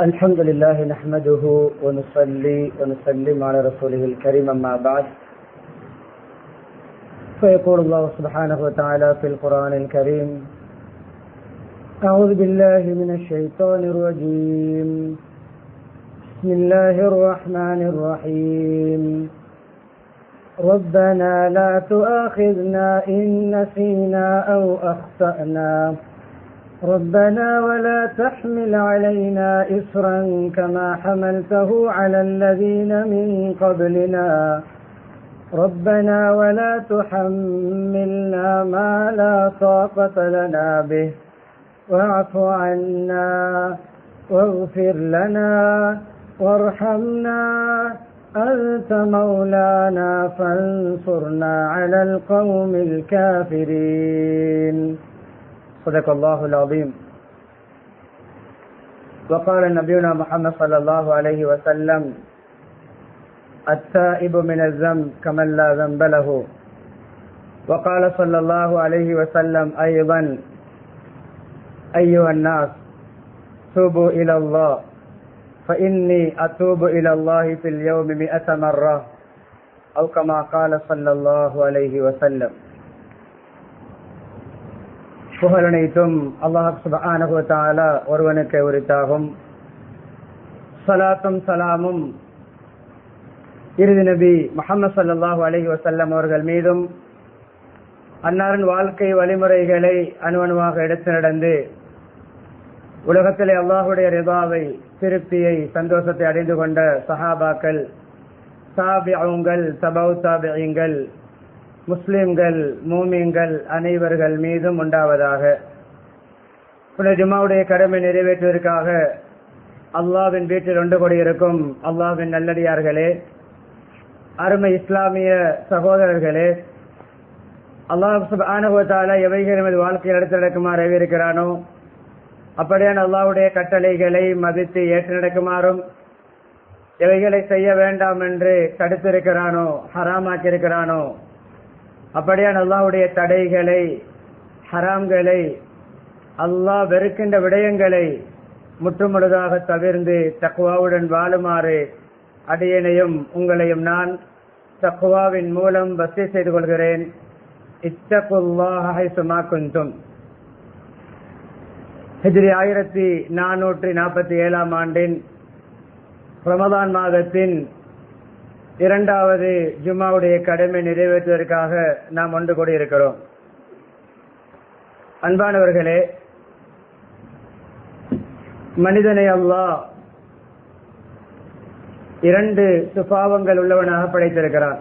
الحمد لله نحمده ونصلي ونسلم على رسوله الكريم أما بعد فيقول الله سبحانه وتعالى في القرآن الكريم أعوذ بالله من الشيطان الرجيم بسم الله الرحمن الرحيم ربنا لا تؤاخذنا إن نسينا أو أخطأنا ربنا ولا تحمل علينا إصرا كما حملته على الذين من قبلنا ربنا ولا تحملنا ما لا طاقة لنا به واعف عنا واغفر لنا وارحمنا أنت مولانا فانصرنا على القوم الكافرين صدق الله العظيم. وقال نبينا محمد صلى الله عليه وسلم التائب من الذنب كمن لا ذنب له. وقال صلى الله عليه وسلم أيضا أيها الناس توبوا إلى الله فإني أتوب إلى الله في اليوم 100 مرة أو كما قال صلى الله عليه وسلم. புகழனைத்தும் அல்லாஹ் சுப்ஹானஹு வ தஆலா ஒருவனுக்கு உரித்தாகும். ஸலாத்தும் ஸலாமும் இறுதி நபி முஹம்மது ஸல்லல்லாஹு அலைஹி வஸல்லம் அவர்கள் மீதும் அன்னாரின் வாழ்க்கை வழிமுறைகளை அணுவணுவாக எடுத்து நடந்து உலகத்திலே அல்லாஹுடைய ரிதாவை, திருப்தியை, சந்தோஷத்தை அடைந்து கொண்ட சஹாபாக்கள், தாபிஊன்கள், தபவு தாபிஈன்கள், முஸ்லிம்கள், மூமின்கள் அனைவர்கள் மீதும் உண்டாவதாக. ஜும்மாவுடைய கடமை நிறைவேற்றுவதற்காக அல்லாஹ்வின் வீட்டில் ஒன்று கூடியிருக்கும் அல்லாஹ்வின் நல்லடியார்களே, அருமை இஸ்லாமிய சகோதரர்களே, அல்லாஹ் சுப்ஹானஹு வ தஆலா எவைகள் நமது வாழ்க்கையில் எடுத்து நடக்குமாறு ஏவிருக்கிறானோ அப்படியான அல்லாஹ்வுடைய கட்டளைகளை மதித்து ஏற்று நடக்குமாறும், எவைகளை செய்ய வேண்டாம் என்று தடுத்திருக்கிறானோ, ஹராமாக்கி இருக்கிறானோ அப்படியான அல்லாஹ்வுடைய தடைகளை, ஹராம்களை, அல்லாஹ் வெறுக்கின்ற விடயங்களை முற்றுமுழுதாக தவிர்ந்து தக்வாவுடன் வாழுமாறு அடியேனையும் உங்களையும் நான் தக்வாவின் மூலம் வசிய செய்து கொள்கிறேன். இத்தகுல்லாஹ ஹைசுமா குன்தும். ஹிஜ்ரி 1447 ஆண்டின் ரமதான் மாதத்தின் இரண்டாவது ஜும்மாவுடைய கடமை நிறைவேற்றுவதற்காக நாம் ஒன்று கூடியிருக்கிறோம். அன்பானவர்களே, மனிதனை அல்லாஹ் இரண்டு சுபாவங்கள் உள்ளவனாக படைத்திருக்கிறான்.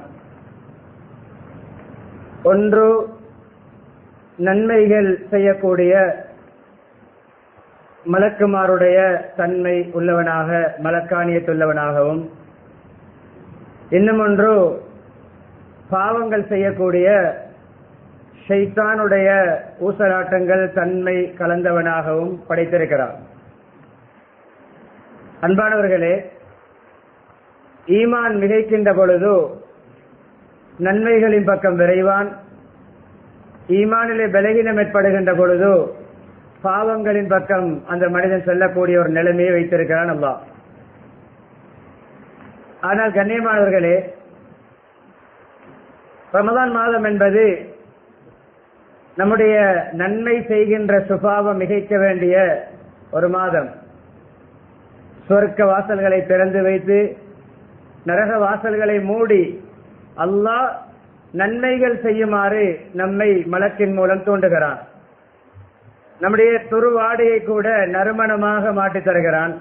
ஒன்று நன்மைகள் செய்யக்கூடிய மலக்குமாருடைய தன்மை உள்ளவனாக, மலக்கானியத்துள்ளவனாகவும், இன்னும் ஒன்று பாவங்கள் செய்யக்கூடிய ஷைத்தானுடைய ஊசலாட்டங்கள் தன்மை கலந்தவனாகவும் படைத்திருக்கிறார். அன்பானவர்களே, ஈமான் மிகைக்கின்ற பொழுது நன்மைகளின் பக்கம் விரைவான், ஈமானிலே பலகீனம் ஏற்படுகின்ற பொழுது பாவங்களின் பக்கம் அந்த மனிதன் செல்லக்கூடிய ஒரு நிலைமையை வைத்திருக்கிறான் அல்லாஹ். ஆனால் கண்ணியமானவர்களே, ரமதான் மாதம் என்பது நம்முடைய நன்மை செய்கின்ற சுபாவம் மிகைக்க வேண்டிய ஒரு மாதம். சொர்க்க வாசல்களை திறந்து வைத்து நரக வாசல்களை மூடி அல்லாஹ் நன்மைகள் செய்யுமாறு நம்மை மலக்கின் மூலம் தூண்டுகிறான். நம்முடைய துருவாடையை கூட நறுமணமாக மாற்றித் தருகிறான்.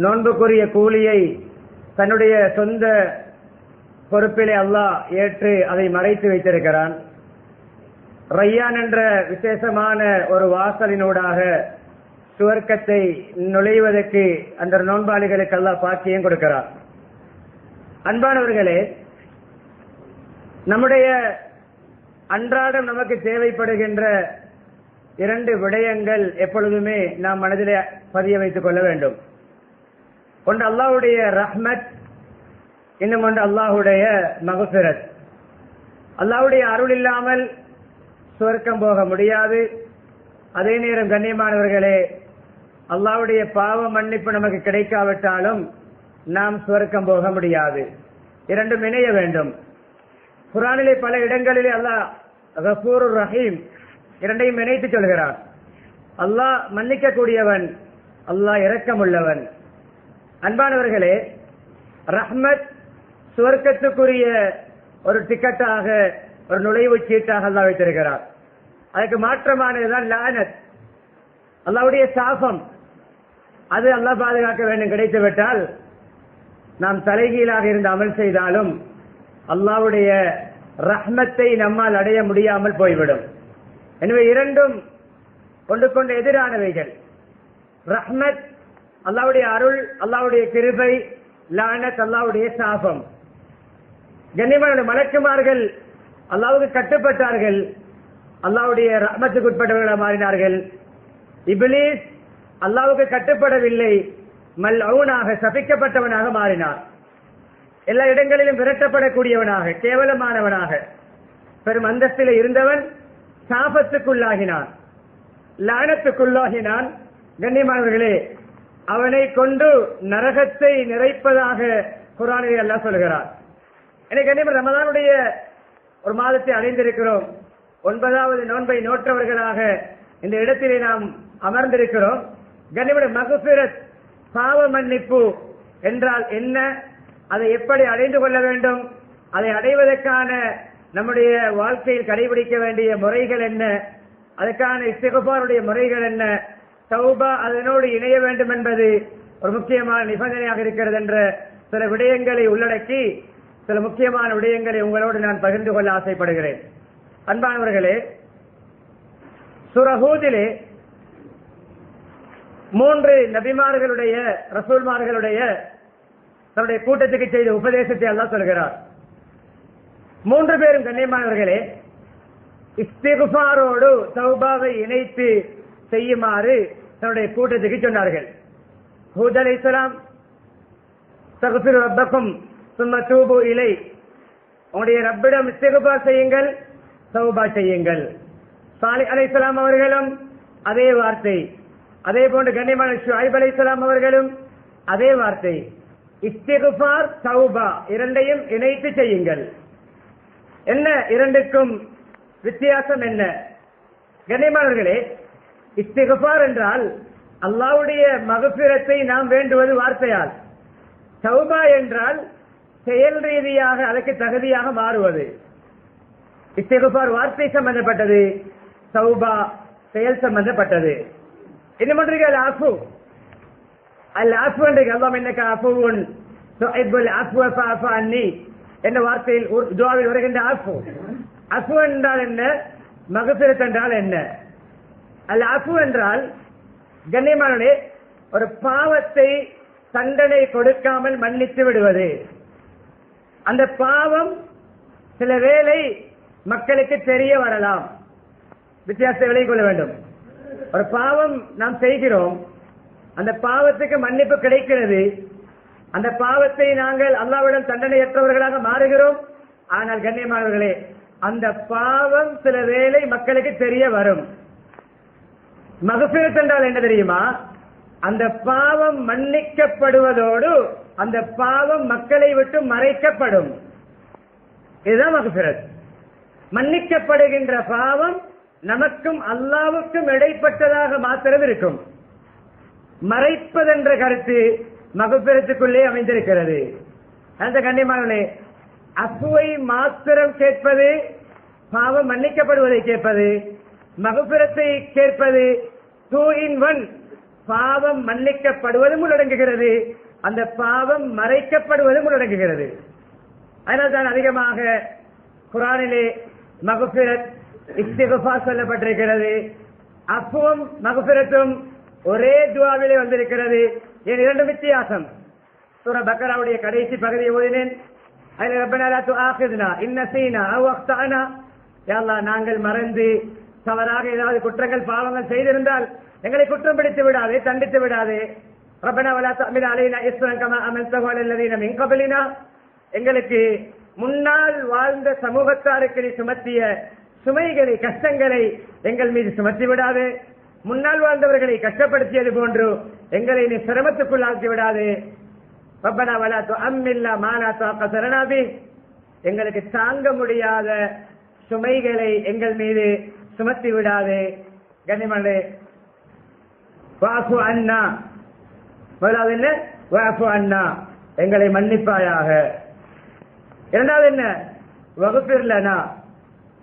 நோன்புக்குரிய கூலியை தன்னுடைய சொந்த பொறுப்பிலே அல்லாஹ் ஏற்று அதை மறைத்து வைத்திருக்கிறான். ரையான் என்ற விசேஷமான ஒரு வாசலினூடாக சுவர்க்கத்தை நுழைவதற்கு அந்த நோன்பாளிகளுக்கு அல்லாஹ் பாக்கியம் கொடுக்கிறான். அன்பானவர்களே, நம்முடைய அன்றாடம் நமக்கு தேவைப்படுகின்ற இரண்டு விடயங்கள் எப்பொழுதுமே நாம் மனதிலே பதிய வைத்துக் கொள்ள வேண்டும். ஒன்று அல்லாஹ்வுடைய ரஹ்மத், இன்னும் ஒன்று அல்லாஹ்வுடைய மக்ஃபிரத். அல்லாஹ்வுடைய அருள் இல்லாமல் சுவர்க்கம் போக முடியாது. அதே நேரம் கண்ணியமானவர்களே, அல்லாஹ்வுடைய பாவ மன்னிப்பு நமக்கு கிடைக்காவிட்டாலும் நாம் சுவர்க்கம் போக முடியாது. இரண்டும் இணைய வேண்டும். குர்ஆனிலே பல இடங்களிலே அல்லாஹ் கஃபூருர் ரஹீம் இரண்டையும் இணைத்து சொல்கிறான். அல்லாஹ் மன்னிக்க கூடியவன், அல்லாஹ் இரக்கமுள்ளவன். அன்பானவர்களே, ரஹ்மத் சுவர்க்கத்துக்குரிய ஒரு டிக்கெட்டாக, ஒரு நுழைவு சீட்டாக அல்லாஹ் வைத்திருக்கிறார். அதுக்கு மாற்றமானதுதான் லானத், அல்லாஹ்வுடைய சாபம். அது அல்லாஹ் பாதுகாக்க வேண்டும். கிடைத்துவிட்டால் நாம் தலைகீழாக இருந்து அமல் செய்தாலும் அல்லாஹ்வுடைய ரஹ்மத்தை நம்மால் அடைய முடியாமல் போய்விடும். எனவே இரண்டும் கொண்டு எதிரானவைகள். ரஹ்மத் அல்லாஹ்வுடைய அருள், அல்லாஹ்வுடைய கிருபை, லானத் அல்லாஹ்வுடைய சாபம். கண்ணியமான மலக்குமார்கள் அல்லாஹ்வுக்கு கட்டுப்பட்டார்கள், அல்லாஹ்வுடைய ரஹ்மத்துக்கு உட்பட்டவர்களாக மாறினார்கள். இப்லீஸ் அல்லாஹ்வுக்கு கட்டுப்படவில்லை, மல்ஊனாக சபிக்கப்பட்டவனாக மாறினார். எல்லா இடங்களிலும் விரட்டப்படக்கூடியவனாக, கேவலமானவனாக, பெரும் அந்தஸ்தில் இருந்தவன் சாபத்துக்குள்ளாகினான், லானத்துக்குள்ளாகினான். கண்ணியமானவர்களே, அவனை கொண்டு நரகத்தை நிறைப்பதாக குர்ஆனிலே அல்லாஹ் சொல்கிறார். எனக்கு கண்ணியமான ரமதானுடைய ஒரு மாதத்தை அடைந்திருக்கிறோம். 9வது நோன்பை நோற்றவர்களாக இந்த இடத்திலே நாம் அமர்ந்திருக்கிறோம். கண்ணியமான மக்ஃபிரத், பாவ மன்னிப்பு என்றால் என்ன, அதை எப்படி அடைந்து கொள்ள வேண்டும், அதை அடைவதற்கான நம்முடைய வாழ்க்கையில் கடைபிடிக்க வேண்டிய முறைகள் என்ன, அதற்கான இஸ்திக்ஃபாருடைய முறைகள் என்ன, தௌபா அதனோடு இணைய வேண்டும் என்பது ஒரு முக்கியமான நிபந்தனையாக இருக்கிறது என்ற சில விடயங்களை உள்ளடக்கி சில முக்கியமான விடயங்களை உங்களோடு நான் பகிர்ந்து கொள்ள ஆசைப்படுகிறேன். அன்பானவர்களே, சூரா ஹூதிலே 3 நபிமார்களுடைய, ரசூல்மார்களுடைய தன்னுடைய கூட்டத்துக்கு செய்த உபதேசத்தை அல்லாஹ் சொல்கிறார். 3 பேரும் கண்ணியமானவர்களே இஸ்திக்ஃபாரோடு தௌபாவை இணைத்து செய்யுமாறு தன்னுடைய கூட்டத்துக்கு சொன்னார்கள். ஹூத் அலைஹிஸ்ஸலாம், தக்ஃபிரு ரப்பக்கும் சும்ம தூபு இலை, உங்களுடைய ரப்பிடம் இஸ்திக்ஃபார் செய்யுங்கள், தௌபா செய்யுங்கள். சாலிஹ் அலைஹிஸ்ஸலாம் அவர்களும் அதே வார்த்தை. அதே போன்று கண்ணியமான ஷுஐப் அலைஹிஸ்ஸலாம் அவர்களும் அதே வார்த்தை. இஸ்திக்ஃபார், தௌபா இரண்டையும் இணைத்து செய்யுங்கள். என்ன இரண்டுக்கும் வித்தியாசம் என்ன? கண்ணியமானவர்களே, இஸ்திக்ஃபார் என்றால் அல்லாஹ்வுடைய மக்ஃபிரத்தை நாம் வேண்டுவது வார்த்தையால். தௌபா என்றால் செயல் ரீதியாக அதற்கு தகுதியாக மாறுவது. இஸ்திக்ஃபார் வார்த்தை சம்பந்தப்பட்டது, தௌபா செயல் சம்பந்தப்பட்டது. இன்னும் ஒன்றுகள் அஃபு, அல் அஃபு என்று அல்லாஹ் இன்னக அஃபுவுன் துஹிப்புல் அஃப்வ ஃபஅஃபு அன்னி என்ற வார்த்தையில் துஆவில் வருகின்ற அஃபு. அஃபு என்றால் என்ன, மக்ஃபிரத் என்றால் என்ன? அல் அஃபு என்றால் கண்ணியமானே ஒரு பாவத்தை தண்டனை கொடுக்காமல் மன்னித்து விடுவது. அந்த பாவம் சில வேளை மக்களுக்கு தெரிய வரலாம், வித்தியாசத்தை விலகிக் கொள்ள வேண்டும். ஒரு பாவம் நாம் செய்கிறோம், அந்த பாவத்துக்கு மன்னிப்பு கிடைக்கிறது, அந்த பாவத்தை நாங்கள் அல்லாஹ்விடம் தண்டனையற்றவர்களாக மாறுகிறோம். ஆனால் கண்ணியமானவர்களே, அந்த பாவம் சில வேளை மக்களுக்கு தெரிய வரும். மக்ஃபிரத் என்றால் என்ன தெரியுமா? அந்த பாவம் மன்னிக்கப்படுவதோடு அந்த பாவம் மக்களை விட்டு மறைக்கப்படும். இதுதான் மக்ஃபிரத். மன்னிக்கப்படுகின்ற பாவம் நமக்கும் அல்லாஹ்வுக்கும் இடைப்பட்டதாக மாத்திரம் இருக்கும். மறைப்பதென்ற கருத்து மக்ஃபிரத்துக்குள்ளே அமைந்திருக்கிறது. அந்த கண்ணியமானவர்களே, அஃபுவை மாத்திரம் கேட்பது, பாவம் மன்னிக்கப்படுவதை கேட்பது, மக்ஃபிரத்தை கேட்பது 2 in 1. பாவம் மன்னிக்கப்படுவதும் உள்ளடங்குகிறது, அந்த பாவம் மறைக்கப்படுவதும் உள்ளடங்குகிறது. அதனால் தான் அதிகமாக குர்ஆனிலே மக்ஃபிரத், இஸ்திக்ஃபார் சொல்லப்பட்டிருக்கிறது. அஃபுவும் மக்ஃபிரத்தும் ஒரே துஆவிலே வந்திருக்கிறது. ஏன் இரண்டு வித்தியாசம்? சூரா பக்கராவுடைய கடைசி பகுதியை ஓதினேன். அதில் ரப்பனா லா துஆഖிதுனா இன் நஸீனா அவ் அக்தஅனா, யா அல்லாஹ் நாங்கள் மறந்து தவறாக ஏதாவது குற்றங்கள் பாவங்கள் செய்திருந்தால் எங்களை குற்றம் பிடித்து விடாதே, தண்டித்து விடாதே. ரப்பனா வலா தஹ்மில் அலைனா இஸ்ரன் கமா அமல்தஹு அலல்லதீன மின் கப்லினா, எங்களுக்கு முன்னால் வாழ்ந்த சமூகத்தாருக்கு நீ சுமத்திய சுமைகளை, கஷ்டங்களை எங்கள் மீது சுமத்தி விடாதே. முன்னால் வாழ்ந்தவர்களை கஷ்டப்படுத்தியது போன்று எங்களை நீ சிரமத்துக்குள்ளாக்கி விடாது. ரப்பனா வலா துஅம்மில்னா மா லா தாகத லனா பிஹ், எங்களுக்கு தாங்க முடியாத சுமைகளை எங்கள் மீது சுமத்தி விடாது. கண்ணியமானே, வாஃபு அன்னா, முதலாவது என்ன? வாஃபு அன்னா, எங்களை மன்னிப்பாயாக. இரண்டாவது என்ன? வகுப்பிர் லனா.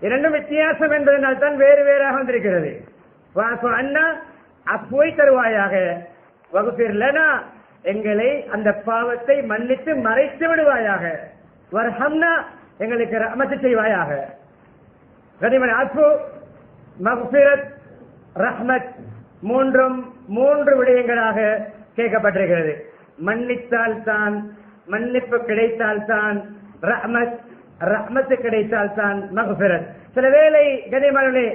இரண்டும் வித்தியாசம் என்பதனால் தான் வேறு வேறாக வந்திருக்கிறது. வாஃபு அன்னா, அஃப்வை தருவாயாக. வகுப்பிர் லனா, எங்களை அந்த பாவத்தை மன்னித்து மறைத்து விடுவாயாக. வர்ஹம்னா, எங்களுக்கு ரஹ்மத் செய்வாயாக. கனிமன் அஃபு, மக்ஃபிரத், ரஹ்மத் மூன்றும் மூன்று விடயங்களாக கேட்கப்பட்டிருக்கிறது. மன்னித்தால் தான், மன்னிப்பு கிடைத்தால் தான் ரஹ்மத், ரஹ்மத்து கிடைத்தால் தான் மக்ஃபிரத். சில வேளை கனிமனே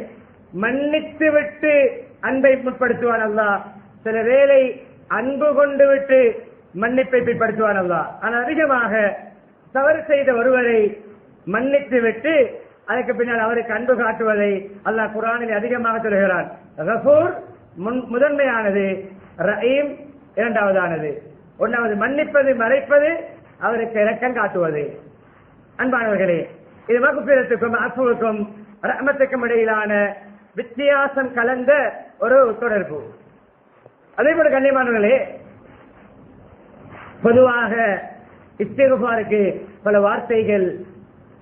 மன்னித்து விட்டு அன்பை முற்படுத்துவான் அல்லாஹ், சில வேளை அன்பு கொண்டு விட்டு மன்னிப்பை பிற்படுத்துவான் அல்லாஹ். ஆனால் அதிகமாக தவறு செய்த ஒருவரை மன்னித்து விட்டு அதற்கு பின்னால் அவருக்கு அன்பு காட்டுவதை அல்லாஹ் குர்ஆனில் அதிகமாக சொல்கிறான். கஃபூர் முதன்மையானது, ரஹீம் இரண்டாவதானது. ஒன்றாவது மன்னிப்பது, மறைப்பது, அவருக்கு இரக்கம் காட்டுவது. அன்பானவர்களே, இது மக்ஃபிரத்துக்கும் அஃபுவுக்கும் ரஹ்மத்துக்கும் இடையிலான வித்தியாசம் கலந்த ஒரு தொடர்பு. அதே போல கண்ணியமானவர்களே, பொதுவாக இஸ்திக்ஃபாருக்கு பல வார்த்தைகள்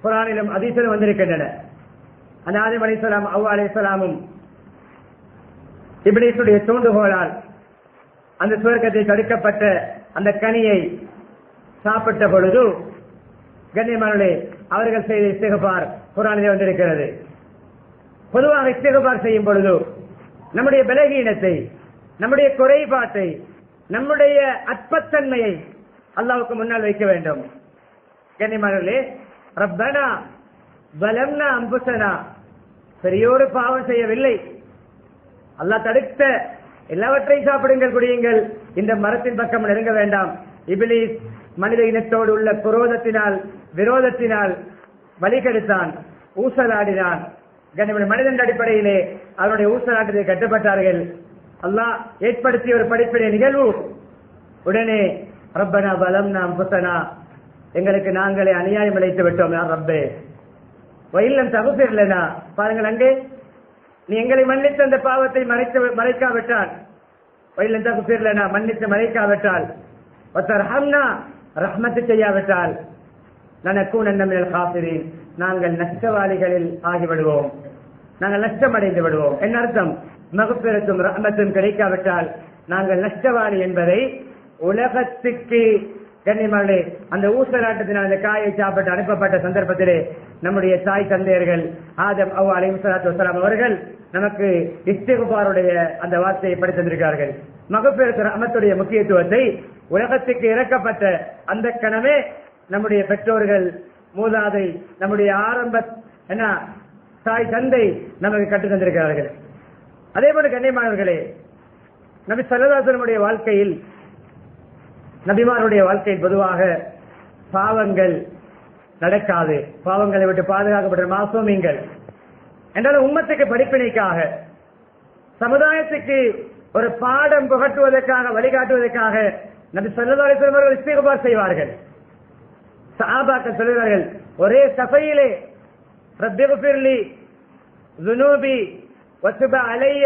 குர்ஆனிலும் ஹதீஸிலும் வந்திருக்கின்றன. ஆதம் அலைஹிஸ்ஸலாம், ஹவ்வா அலைஹிஸ்ஸலாமும் இப்லீஸுடைய தூண்டுகோலால் அந்த சுவர்க்கத்தை தடுக்கப்பட்ட அந்த கனியை சாப்பிட்ட பொழுது கண்ணியமானவர்களே, அவர்கள் செய்த இஸ்திக்ஃபார் குர்ஆனிலே வந்திருக்கிறது. பொதுவாக இஸ்திக்ஃபார் செய்யும் பொழுது நம்முடைய பலகீனத்தை, நம்முடைய குறைபாட்டை, நம்முடைய அற்பத்தன்மையை அல்லாஹ்வுக்கு முன்னால் வைக்க வேண்டும். கண்ணியமானவர்களே, ரப்பனா வலம்னா அம்புசனா, பெரியோரு பாவம் செய்யவில்லை, அல்லாஹ் தடுத்த எல்லாவற்றையும் சாப்பிடுங்கள், குடியுங்கள், இந்த மரத்தின் பக்கம் நெருங்க வேண்டாம். இப்லீஸ் மனித இனத்தோடு உள்ள குரோதத்தினால், விரோதத்தினால் வழிகெடுத்தான், ஊசலாடினான். மனிதன் அடிப்படையிலே அவருடைய ஊசலாட்டத்தை கட்டுப்பட்டார்கள். அல்லாஹ் ஏற்படுத்திய ஒரு படிப்பினை நிகழ்வு. உடனே ரப்பனா வலம்னா அம்புசனா, எங்களுக்கு நாங்களே அநியாயம் இழைத்து விட்டோம் யார் ரப்பே, வயல்லம் தகுப்பிரலனா. பாருங்கள், அங்கே நீ எங்களை மன்னித்து அந்த பாவத்தை மறைக்காவிட்டால், வயல்லம் தகுப்பிரலனா, மன்னித்து மறைக்காவிட்டால், வத்தர்ஹம்னா, ரஹ்மத்து செய்யாவிட்டால், லனகூனன்ன மினல் காஃபிரீன், நாங்கள் நஷ்டவாளிகளில் ஆகிவிடுவோம், நாங்கள் நஷ்டமடைந்து விடுவோம். என்ன அர்த்தம்? மக்ஃபிரத்தும் ரஹ்மத்தும் கிடைக்காவிட்டால் நாங்கள் நஷ்டவாளி என்பதை உலகத்துக்கு கண்ணியமானே, அந்த ஊசலாட்டத்தினால் அந்த காயை சாப்பிட்டு அனுப்பப்பட்ட சந்தர்ப்பத்திலே நம்முடைய தாய் தந்தையர்கள் ஆதம் ஹவ்வா அலைஹிஸ்ஸலாத்து வஸ்ஸலாம் அவர்கள் நமக்கு இஸ்திக்ஃபாருடைய அந்த வார்த்தையை படித்து தந்திருக்கிறார்கள். மக்ஃபிரத் ரஹ்மத்துடைய முக்கியத்துவத்தை உலகத்துக்கு இறக்கப்பட்ட அந்த கணமே நம்முடைய பெற்றோர்கள், மூதாதை, நம்முடைய ஆரம்ப என்ன தாய் தந்தை நமக்கு கற்று தந்திருக்கிறார்கள். அதே போல கண்ணியமானவர்களே, நபி ஸல்லல்லாஹு அலைஹி வஸல்லம் வாழ்க்கையில், நபிமாருடைய வாழ்க்கையில் பொதுவாக பாவங்கள் நடக்காது, பாவங்களை விட்டு பாதுகாக்கப்பட்ட மாசூமிங்கள் என்றாலும் உம்மத்துக்கு படிப்பினைக்காக, சமுதாயத்துக்கு ஒரு பாடம் புகட்டுவதற்காக, வழிகாட்டுவதற்காக நபி ஸல்லல்லாஹு அலைஹி வஸல்லம் அவர்கள் இஸ்திக்ஃபார் செய்வார்கள். சஹாபாக்கள் சொல்கிறார்கள், ஒரே சஃபையிலே ரப்பிக்ஃபிர்லி ذுனூபி வதுப அலைய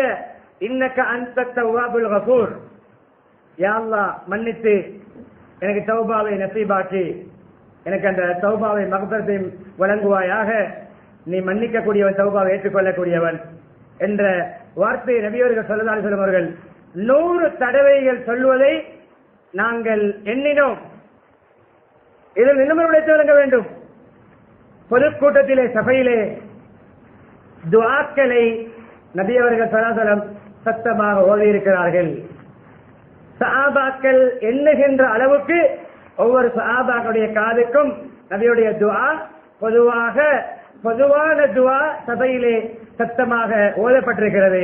இன்னக அன்த தவ்வாபுல் கஃபூர், யா அல்லாஹ் மன்னித்து எனக்கு தௌபாவை நசீபாக்கி எனக்கு அந்த தௌபாவை மக்ஃபிரத்தை வழங்குவாயாக, நீ மன்னிக்கக்கூடியவன், தௌபாவை ஏற்றுக்கொள்ளக்கூடியவன் என்ற வார்த்தை நபியவர்கள் ஸல்லல்லாஹு அலைஹி வஸல்லம் அவர்கள் 100 தடவைகள் சொல்வதை நாங்கள் எண்ணினோம். இதில் இன்னும் உழைத்து வழங்க வேண்டும். பொதுக்கூட்டத்திலே, சபையிலே துஆக்களை நபியவர்கள் ஸல்லல்லாஹு அலைஹி வஸல்லம் சத்தமாக ஓதியிருக்கிறார்கள். சஹாபாக்கள் எண்ணுகின்ற அளவுக்கு ஒவ்வொரு சஹாபாக்களுடைய காதுக்கும் நபியுடைய துஆ பொதுவான துஆ சபையிலே சத்தமாக ஓதப்பட்டிருக்கிறது.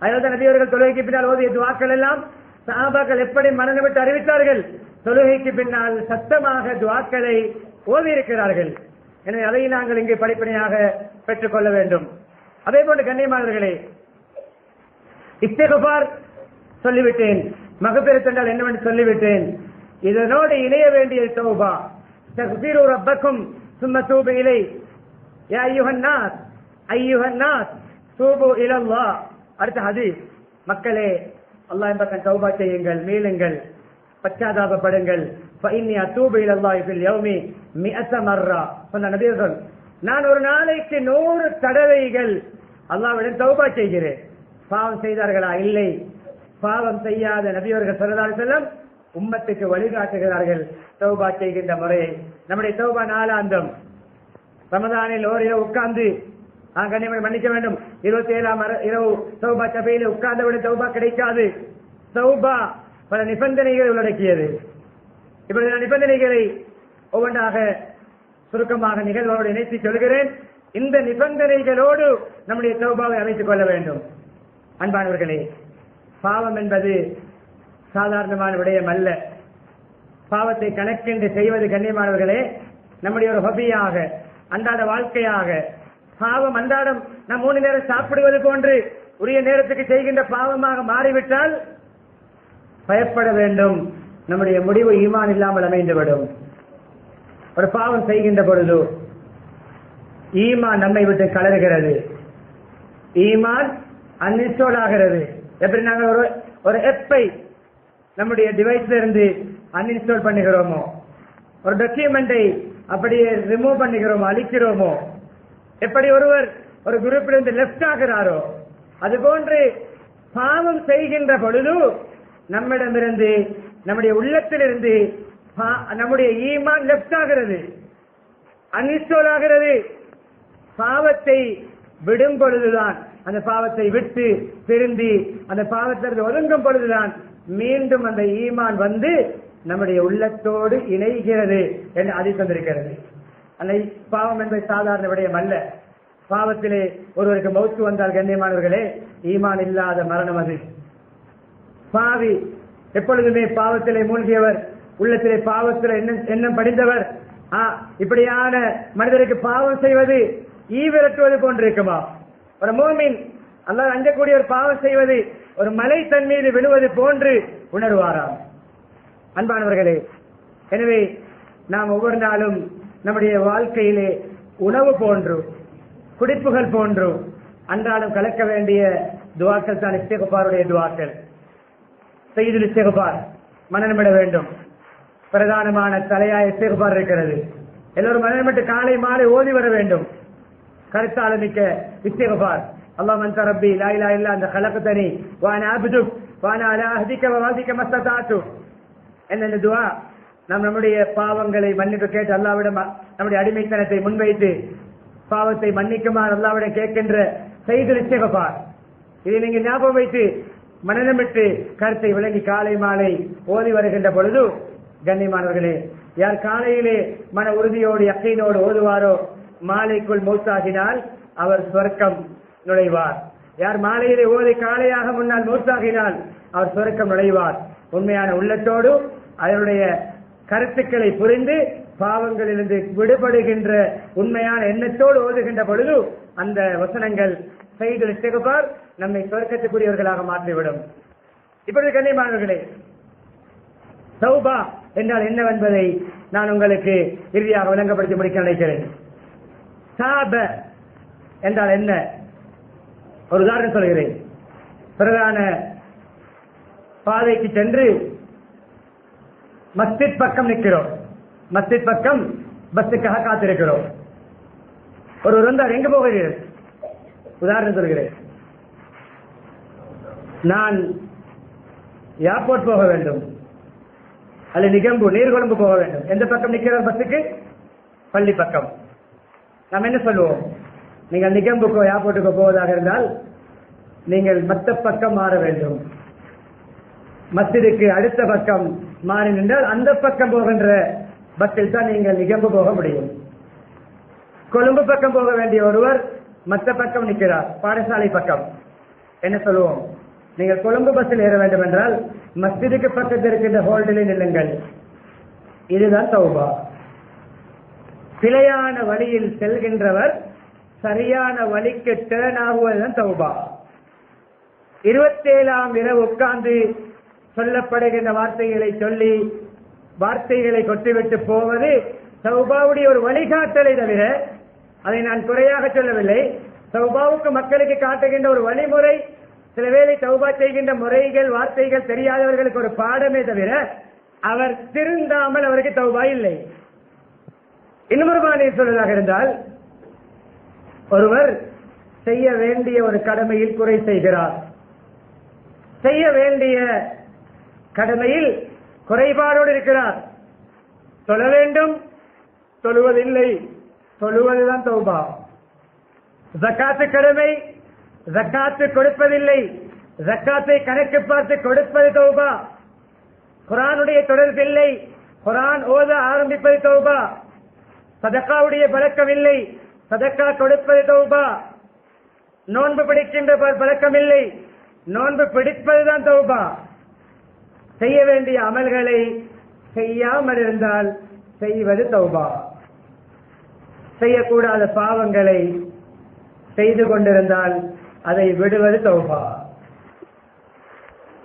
அதனால நபியவர்கள் தொழுகைக்கு பின்னால் ஓதிய துஆக்கள் எல்லாம் சஹாபாக்கள் எப்படி மனதை விட்டு அறிவித்தார்கள், தொழுகைக்கு பின்னால் சத்தமாக துஆக்களை ஓதி இருக்கிறார்கள். எனவே அதை நாங்கள் இங்கே படிப்பனையாக பெற்றுக் கொள்ள வேண்டும். அதே போன்று கண்ணியமானவர்களே, இஸ்திக்ஃபார் சொல்லிவிட்டேன், மக்ஃபிரத் என்றால் என்னவென்று சொல்லிவிட்டேன். இதனோடு இணைய வேண்டிய தௌபா. தக்ஃபிரு ரப்பக்கும் சும்ம தூபு இலை யா அய்யுஹன் நாஸ் தூபு இலல்லாஹ். அடுத்த ஹதீஸ், மக்களே அல்லாஹ்வின் பக்கம் தௌபா செய்யுங்கள், மீளுங்கள், பச்சாதாபப்படுங்கள். ஃபஇன்னி அதூபு இலல்லாஹி ஃபில் யௌமி 100 மர்ரா. சொன்ன நபியர்கள், நான் ஒரு நாளைக்கு 100 தடவைகள் அல்லாஹ்விடம் தௌபா செய்கிறேன். பாவம் செய்தார்களா? இல்லை. பாவம் செய்யாத நபியவர்கள் ஸல்லல்லாஹு அலைஹி வஸல்லம் உம்மத்துக்கு வழிகாட்டுகிறார்கள் தௌபா செய்கின்ற முறையை. நம்முடைய தௌபா நாளாந்தம் ரமதானில் ஓர் இரவு உட்கார்ந்து கண்ணியமாக மன்னிக்க வேண்டும், 27ஆம் இரவு தௌபா சபையில் உட்கார்ந்தவுடன் தௌபா கிடைக்காது. தௌபா பல நிபந்தனைகளை உள்ளடக்கியது. இப்பொழுது நிபந்தனைகளை ஒவ்வொன்றாக சுருக்கமாக நிகழ்வோடு இணைத்து சொல்கிறேன். இந்த நிபந்தனைகளோடு நம்முடைய தௌபாவை அமைத்துக் கொள்ள வேண்டும். அன்பானவர்களே, பாவம் என்பது சாதாரணமான விடயம் அல்ல. பாவத்தை கணக்கென்று செய்வது கண்ணியமானவர்களே நம்முடைய ஒரு ஹபியாக, அன்றாட வாழ்க்கையாக. பாவம் அன்றாடம் நாம் 3 நேரம் சாப்பிடுவது போன்று உரிய நேரத்துக்கு செய்கின்ற பாவமாக மாறிவிட்டால் பயப்பட வேண்டும், நம்முடைய முடிவு ஈமான் இல்லாமல் அமைந்துவிடும். ஒரு பாவம் செய்கின்ற பொழுது ஈமான் நம்மை விட்டு கலருகிறது, ஈமான் அன்இன்ஸ்டால் ஆகிறது. எப்படி நாங்கள் ஒரு ஆப்பை நம்முடைய டிவைஸ்ல இருந்து அன்இன்ஸ்டால் பண்ணுகிறோமோ, ஒரு டாக்குமெண்டை அப்படியே ரிமூவ் பண்ணுகிறோமோ, அழிக்கிறோமோ, எப்படி ஒருவர் ஒரு குரூப்பிலிருந்து லெப்ட் ஆகிறாரோ, அதுபோன்று பாவம் செய்கின்ற பொழுது நம்மிடமிருந்து, நம்முடைய உள்ளத்திலிருந்து நம்முடைய ஈமான் லெப்ட் ஆகிறது, அன்இன்ஸ்டால் ஆகிறது. பாவத்தை விடும் பொழுதுதான், அந்த பாவத்தை விட்டு திருந்தி அந்த பாவத்திலிருந்து ஒதுங்கும் பொழுதுதான் மீண்டும் அந்த ஈமான் வந்து நம்முடைய உள்ளத்தோடு இணைகிறது என்று அதில் தந்திருக்கிறது. அந்த பாவம் என்பது சாதாரண விடயம் அல்ல. பாவத்திலே ஒருவருக்கு மௌத்து வந்தால் கண்ணியமானவர்களே ஈமான் இல்லாத மரணம் அது. பாவி எப்பொழுதுமே பாவத்திலே மூழ்கியவர், உள்ளத்திலே பாவத்திலே எண்ணம் படிந்தவர். இப்படியான மனிதருக்கு பாவம் செய்வது ஈவிரட்டுவது போன்றிருக்குமா? ஒரு மோமின் அல்லாஹ் அஞ்சக்கூடிய ஒரு பாவம் செய்வது ஒரு மலை தன் மீது விழுவது போன்று உணர்வாராம். அன்பானவர்களே, எனவே நாம் ஒவ்வொரு நாளும் நம்முடைய வாழ்க்கையிலே உணவு போன்று, குடிப்புகள் போன்று அன்றாடம் கலக்க வேண்டிய துவாக்கள் தான் இஸ்திக்ஃபாருடைய துவாக்கள். சய்யிதுல் இஸ்திக்ஃபார் மனநமிட வேண்டும். பிரதானமான தலையாய இஸ்திக்ஃபார் இருக்கிறது. எல்லோரும் மனநமிட்டு காலை மாலை ஓதி வர வேண்டும். கருத்தாளமிக்க இஸ்திக்ஃபார். அல்லாஹ் அன்த ரப்பி லா இலாஹ இல்லா அன்த கலக்தனி வ அனா அப்துக் வ அனா அலா அஹ்திக வ வஅதிக மஸ்ததாது. இந்த துஆ நாம் நம்முடைய பாவங்களை மன்னிப்பு கேட்டு அல்லாஹ்விடம் நம்முடைய அடிமைத்தனத்தை முன்வைத்து பாவத்தை மன்னிக்குமாறு அல்லாஹ்விடம் கேட்கின்ற சய்யிதுல் இஸ்திக்ஃபார். இதை நீங்கள் ஞாபகம் வைத்து மனநமிட்டு கருத்தை விளங்கி காலை மாலை ஓதி வருகின்ற பொழுது கண்ணியமானவர்களே, யார் காலையிலே மன உறுதியோடு யக்கீனோடு ஓதுவாரோ மாலைக்குள் மௌத்தாகினால் அவர் சொர்க்கம் நுழைவார். யார் மாலையிலே ஓதி காலையாக முன்னால் மௌத்தாகினால் அவர் சொர்க்கம் நுழைவார். உண்மையான உள்ளத்தோடு அதனுடைய கருத்துக்களை புரிந்து பாவங்களிலிருந்து விடுபடுகின்ற உண்மையான எண்ணத்தோடு ஓதுகின்ற பொழுது அந்த வசனங்கள் சய்யிதுல் இஸ்திக்ஃபார் நம்மை சொர்க்கத்துக்குரியவர்களாக மாற்றிவிடும். இப்பொழுது கண்ணியமானவர்களே, தௌபா என்றால் என்னவென்பதை நான் உங்களுக்கு இறுதியாக விளங்கப்படுத்தி முடிக்க நினைக்கிறேன். தாப என்றால் என்ன? ஒரு உதாரணம் சொல்கிறேன். பிரதான பாதைக்கு சென்று மஸ்ஜித் பக்கம் நிற்கிறோம். மஸ்ஜித் பக்கம் பஸ்ஸுக்காக காத்திருக்கிறோம். ஒருவர் வந்தார், எங்கு போகிறீர்கள்? உதாரணம் சொல்கிறேன். நான் ஏர்போர்ட் போக வேண்டும், அல்லது நிகம்பு நீர்கொழும்பு போக வேண்டும். எந்த பக்கம் நிற்கிறார் பஸ்ஸுக்கு? பள்ளி பக்கம். நாம் என்ன சொல்லுவோம்? நீங்கள் நிகம்புக்கோ ஏர்போர்ட்டுக்கோ போவதாக இருந்தால் நீங்கள் மற்ற பக்கம் மாற வேண்டும். மஸ்ஜிதுக்கு அடுத்த பக்கம் மாறி நின்றால் அந்த பக்கம் போகின்ற பஸ்ஸில் தான் நீங்கள் நிகம்பு போக முடியும். கொழும்பு பக்கம் போக வேண்டிய ஒருவர் மற்ற பக்கம் நிற்கிறார், பாடசாலை பக்கம். என்ன சொல்லுவோம்? நீங்கள் கொழும்பு பஸ்ஸில் ஏற வேண்டும் என்றால் மஸ்ஜிதுக்கு பக்கத்தில் இருக்கின்ற ஹோல்டிலே நில்லுங்கள். இதுதான் தௌபா. பிழையான வழியில் செல்கின்றவர் சரியான வழிக்கு டேர்ன் ஆகுவதுதான் தௌபா. 27ஆம் இரவு உட்கார்ந்து சொல்லப்படுகின்ற வார்த்தைகளை சொல்லி வார்த்தைகளை கொட்டிவிட்டு போவது தௌபாவுடைய ஒரு வழிகாட்டலை தவிர, அதை நான் குறையாக சொல்லவில்லை. தௌபாவுக்கு மக்களுக்கு காட்டுகின்ற ஒரு வழிமுறை, சில வேளை தௌபா செய்கின்ற முறைகள் வார்த்தைகள் தெரியாதவர்களுக்கு ஒரு பாடமே தவிர அவர் திருந்தாமல் அவருக்கு தௌபா இல்லை. இன்னொரு பாணியில் சொல்வதாக இருந்தால், ஒருவர் செய்ய வேண்டிய ஒரு கடமையில் குறை செய்கிறார், செய்ய வேண்டிய கடமையில் குறைபாடோடு இருக்கிறார். தொழ வேண்டும், தொழுவதில்லை, தொழுவதுதான் தௌபா. ஜக்காத்து கடமை, ஜக்காத்து கொடுப்பதில்லை, ஜக்காத்தை கணக்கு பார்த்து கொடுப்பது தௌபா. குர்ஆனுடைய தொடர்பில்லை, குர்ஆன் ஓத ஆரம்பிப்பது தௌபா. சதக்காவுடைய பழக்கம் இல்லை, சதக்கா கொடுப்பது தௌபா. நோன்பு பிடிக்கின்ற பழக்கம் இல்லை, நோன்பு பிடிப்பதுதான் தௌபா. செய்ய வேண்டிய அமல்களை செய்யாமல் இருந்தால் செய்வது தௌபா. செய்யக்கூடாத பாவங்களை செய்து கொண்டிருந்தால் அதை விடுவது தௌபா.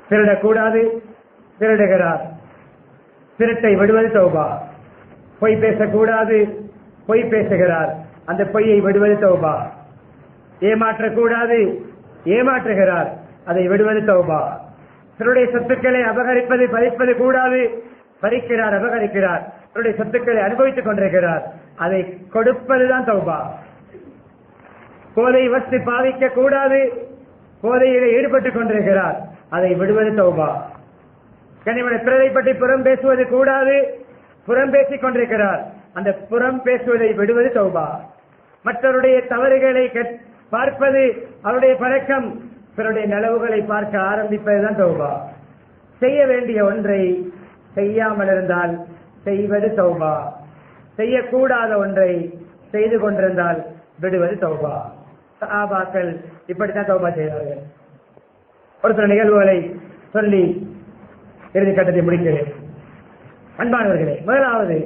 திருடக்கூடாது, திருடுகிறார், திருட்டை விடுவது தௌபா. பொய் பேசக்கூடாது, பொய் பேசுகிறார், அந்த பொய்யை விடுவது தௌபா. ஏமாற்றக்கூடாது, ஏமாற்றுகிறார், அதை விடுவது தௌபா. தன்னுடைய சொத்துக்களை அபகரிப்பது பறிப்பது கூடாது, பறிக்கிறார், அபகரிக்கிறார், தன்னுடைய சொத்துக்களை அனுபவித்துக் கொண்டிருக்கிறார், அதை கொடுப்பதுதான் தௌபா. போதை வஸ்து பாவிக்க கூடாது, போதையிலே ஈடுபட்டுக் கொண்டிருக்கிறார், அதை விடுவது தௌபா. கனிமனை பிறரை பற்றி புறம் பேசுவது கூடாது, புறம் பேசிக் கொண்டிருக்கிறார், அந்த புறம் பேசுவதை விடுவது தௌபா. மற்றவருடைய தவறுகளை பார்ப்பது அவருடைய பழக்கம், பிறருடைய நலவுகளை பார்க்க ஆரம்பிப்பதுதான் தௌபா. செய்ய வேண்டிய ஒன்றை செய்யாமல் இருந்தால் செய்வது தௌபா. செய்யக்கூடாத ஒன்றை செய்து கொண்டிருந்தால் விடுவது தௌபா. சஹாபாக்கள் இப்படித்தான் தௌபா செய்தார்கள். ஒரு சில நிகழ்வுகளை சொல்லி இறுதி கட்டத்தை முடிக்கிறேன். அன்பானவர்களே, முதலாவது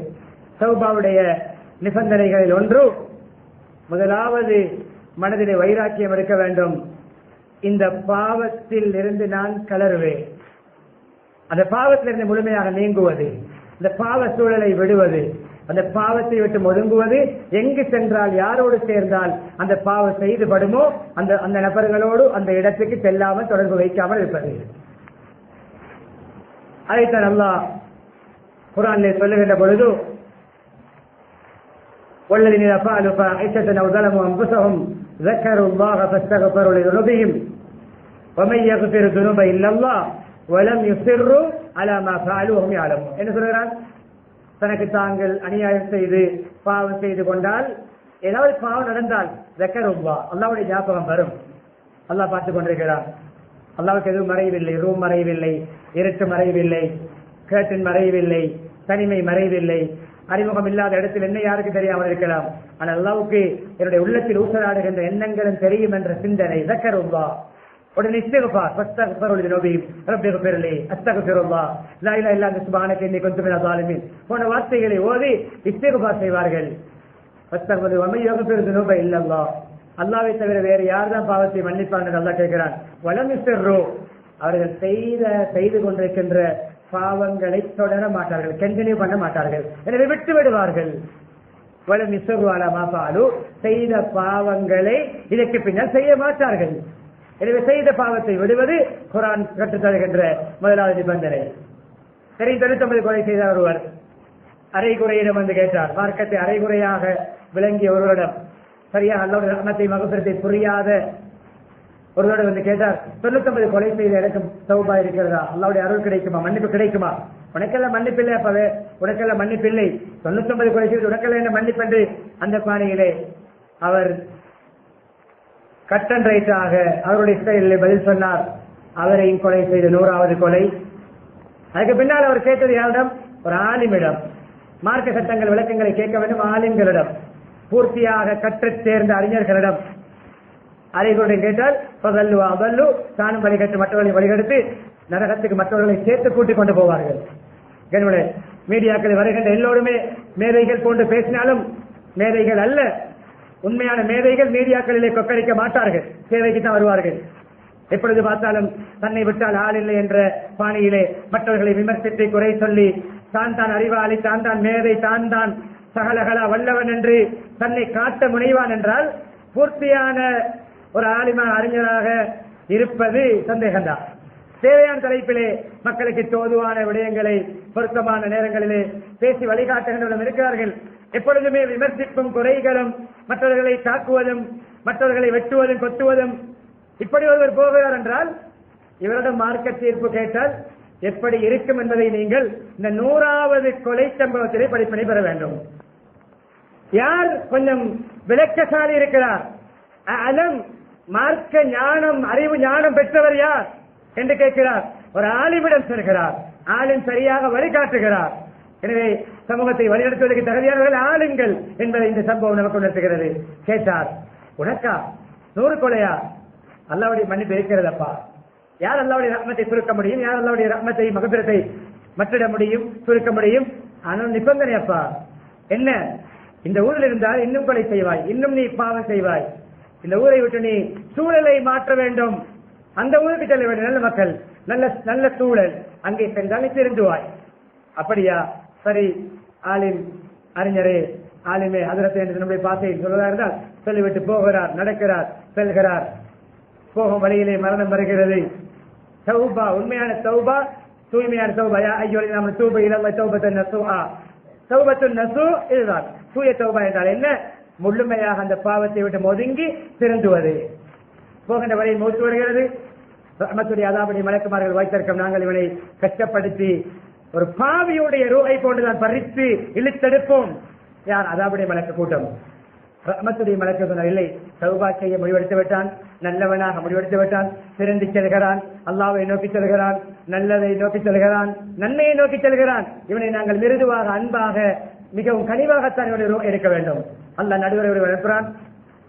தௌபாவுடைய நிபந்தனைகளில் ஒன்று, முதலாவது மனதிலே வைராக்கியம் இருக்க வேண்டும். இந்த பாவத்தில் இருந்து நான் கலருவேன், அந்த பாவத்திலிருந்து முழுமையாக நீங்குவது, இந்த பாவ சூழலை விடுவது, அந்த பாவத்தை விட்டு ஒதுங்குவது, எங்கு சென்றால் யாரோடு சேர்ந்தால் அந்த பாவம் செய்து படுமோ அந்த நபர்களோடு அந்த இடத்துக்கு செல்லாமல் தொடர்பு வைக்காமல் இருப்பது. அதைத்தான் அல்லாஹ் குர்ஆனிலே சொல்லுகின்ற பொழுது, والذين إذا فعلوا فاحشة أو ظلموا أنفسهم ذكروا الله فاستغفروا لذنوبهم ومن يغفر الذنوب إلا الله ولم يصروا على ما فعلوا وهم يعلمون. என்ன சொல்றான்? தனக்கு தாங்கள் அநியாயம் செய்து பாவம் செய்து கொண்டால், ஏதாவது பாவம் நடந்தால் ذكروا அல்லாஹ்வுடைய ஞாபகம் வரும். அல்லாஹ் பார்த்துக் கொண்டிருக்கிறான், அல்லாஹ்வுக்கு எதுவும் மறைவில்லை, ரூம் மறைவில்லை, இருட்டு மறைவில்லை, கேட்டின் மறைவில்லை, தனிமை மறைவில்லை, அறிமுகம் இல்லாத இடத்தில் என்ன யாருக்கு தெரியாமல் இருக்கலாம், ஆனால் அல்லாஹ்வுக்கு என்னுடைய உள்ளத்தில் ஊசலாடுகின்ற எண்ணங்களும் தெரியும் என்ற சிந்தனை ذكروا. உடனே இஸ்திக்ஃபார், ஃபஸ்தக்ஃபிரு லிதுனூபிஹிம் ரப்பிக்ஃபிர்லி அஸ்தக்ஃபிருல்லாஹ் லா இலாஹா இல்லா அன்த சுப்ஹானக இன்னி குன்து மினல் ஸாலிமீன் போன்ற வார்த்தைகளை ஓதி இஸ்திக்ஃபார் செய்வார்கள். ஃபஸ்தக்ஃபிரு வமன் யக்ஃபிரு ذுனூப இல்லல்லாஹ், அல்லாஹ்வை தவிர வேறு யார் தான் பாவத்தை மன்னிப்பார் என்று அல்லாஹ் கேட்கிறான். வலம் யுஸ்ரு, அவர்கள் செய்து கொண்டிருக்கின்ற பாவங்களை தொடர மாட்டார்கள், கண்டினியூ பண்ண மாட்டார்கள், எனவே விட்டு விடுவார்கள். வலம் யுஸ்ரு அலா மா ஃபஅலு, செய்த பாவங்களை இதற்கு பின்னால் செய்ய மாட்டார்கள். எனவே செய்த பாவத்தை விடுவது குர்ஆன் கற்றுத் தருகின்ற முதலாவது நிபந்தனை. சரி, 99 கொலை செய்த ஒருவர் அரைகுறையிடம் வந்து கேட்டார். மார்க்கத்தை அரைகுறையாக விளங்கிய ஒருவரிடம், சரியாக அல்லாஹ்வுடைய ரஹ்மத்தை மகஃபிரத்தை புரியாத ஒருவரிடம் வந்து கேட்டார், 99 கொலை செய்த எனக்கு தௌபா இருக்கிறதா, அல்லாஹ்வுடைய அருள் கிடைக்குமா, மன்னிப்பு கிடைக்குமா? உனக்கெல்லாம் மன்னிப்பில்லை, அப்பவே உனக்கெல்லாம் மன்னிப்பில்லை, 99 கொலை செய்து உனக்கெல்லாம் என்ன மன்னிப்பு என்று அந்த பாணியிலே அவர் கட் அண்ட் ரைட்டாக அவருடைய ஸ்டைலில் பதில் சொன்னார். அவரையும் கொலை செய்த 100வது கொலை. அதுக்கு பின்னால் அவர் கேட்டது யாரிடம்? ஒரு ஆலிமிடம். மார்க்க சட்டங்கள் விளக்கங்களை கேட்க வேண்டும் ஆலிம்களிடம், பூர்த்தியாக கற்றுத் தேர்ந்த அறிஞர்களிடம். அறிவுடன் கேட்டால் பகல்லு தானும் வழிகட்டு மற்றவர்களை வழிகெடுத்து நரகத்துக்கு மற்றவர்களை சேர்த்து கூட்டிக் கொண்டு போவார்கள். மீடியாக்கள் வருகின்ற எல்லோருமே மேதைகள் போன்று பேசினாலும் மேதைகள் அல்ல. உண்மையான மேதைகள் மீடியாக்களிலே கொக்கரிக்க மாட்டார்கள், சேவைக்கு தான் வருவார்கள். எப்பொழுது பார்த்தாலும் தன்னை விட்டால் ஆள் இல்லை என்ற பாணியிலே மற்றவர்களை விமர்சித்து குறை சொல்லி தான் தான் அறிவாளி, தான் தான் மேதை, தான் தான் சகலகலா வல்லவன் என்று தன்னை காட்ட முனைவான் என்றால் பூர்த்தியான ஒரு ஆலிமான அறிஞராக இருப்பது சந்தேகம்தான். தேவையான தலைப்பிலே மக்களுக்கு தோதுவான விடயங்களை பொருத்தமான நேரங்களிலே பேசி வழிகாட்டுகின்றவர்களும் இருக்கிறார்கள். எப்பொழுதுமே விமர்சிப்பும் குறைகளும் மற்றவர்களை தாக்குவதும் மற்றவர்களை வெட்டுவதும் கொத்துவதும் இப்படி ஒருவர் போகிறார் என்றால் இவரிடம் மார்க்க தீர்ப்பு கேட்டால் எப்படி இருக்கும் என்பதை நீங்கள் இந்த 100வது கொலை சம்பவத்திலே படிப்பினை பெற வேண்டும். யார் கொஞ்சம் விளக்கசாலி இருக்கிறார், அலம் மார்க்க ஞானம் அறிவு ஞானம் பெற்றவர் யார் என்று கேட்கிறார். ஒரு ஆலிமிடம் செல்கிறார், ஆலிம் சரியாக வழிகாட்டுகிறார். எனவே சமூகத்தை வழிநடத்துவதற்கு தகுதியானவர்கள் ஆளுங்கள் என்பதை இந்த சம்பவம் நமக்கு உணர்த்துகிறது. கேட்டார், உனக்கா 100 கொலையா? அல்லாஹ்வுடைய மன்னிப்பு இருக்கிறதப்பா. யார் அல்லாஹ்வுடைய ரஹ்மத்தை சுருக்க முடியும்? யார் அல்லாஹ்வுடைய ரஹ்மத்தை மகபிரத்தை மற்றிட முடியும், சுருக்க முடியும்? ஆனால் நிபந்தனை அப்பா என்ன? இந்த ஊரில் இருந்தால் இன்னும் கொலை செய்வாய், இன்னும் நீ பாவம் செய்வாய். இந்த ஊரை விட்டு நீ சூழலை மாற்ற வேண்டும். அந்த ஊருக்கு செல்ல வேண்டும். நல்ல மக்கள், நல்ல நல்ல சூழல், அங்கே சென்றால் நீ திருந்துவாய். அப்படியா? சரி ஆலிம் அறிஞரே, ஆலிமே அதிரத்தை என்று நம்முடைய பாசையில் சொல்வதாக இருந்தால் சொல்லிவிட்டு போகிறார், நடக்கிறார், செல்கிறார். போகும் வழியிலே மரணம் வருகிறது. தௌபா, உண்மையான தௌபா, தூய்மையான தௌபா. யா அய்யுஹல் லதீன ஆமனூ தூபு இலல்லாஹி தௌபத்தன் நஸூஆ. தௌபத்துன் நஸூ இதுதான். தூய தௌபா என்றால் என்ன? முழுமையாக அந்த பாவத்தை விட்டு ஒதுங்கி திருந்துவது. போகின்ற வழியில் மௌத் வருகிறது. ரஹ்மத்துடைய அதாபுடைய மலக்குமார்கள் வைத்திருக்கும் நாங்கள் இவனை கஷ்டப்படுத்தி ஒரு பாவியுடைய ரூஹை போன்றுதான் பறித்து இழுத்தெடுப்போம். யார்? அதாபுடைய மலக்கு கூட்டம். ரஹ்மத்துடைய மலக்கு சொன்னார், இல்லை, தௌபா செய்ய முடிவெடுத்து விட்டான், நல்லவனாக முடிவெடுத்து விட்டான், திருந்தி செல்கிறான், அல்லாஹ்வை நோக்கி செல்கிறான், நல்லதை நோக்கி செல்கிறான், நன்மையை நோக்கி செல்கிறான். இவனை நாங்கள் மிருதுவாக அன்பாக மிகவும் கனிவாகத்தான் இவனுடைய ரூஹை எடுக்க வேண்டும். அல்லாஹ் நடுவரை அனுப்புறான்.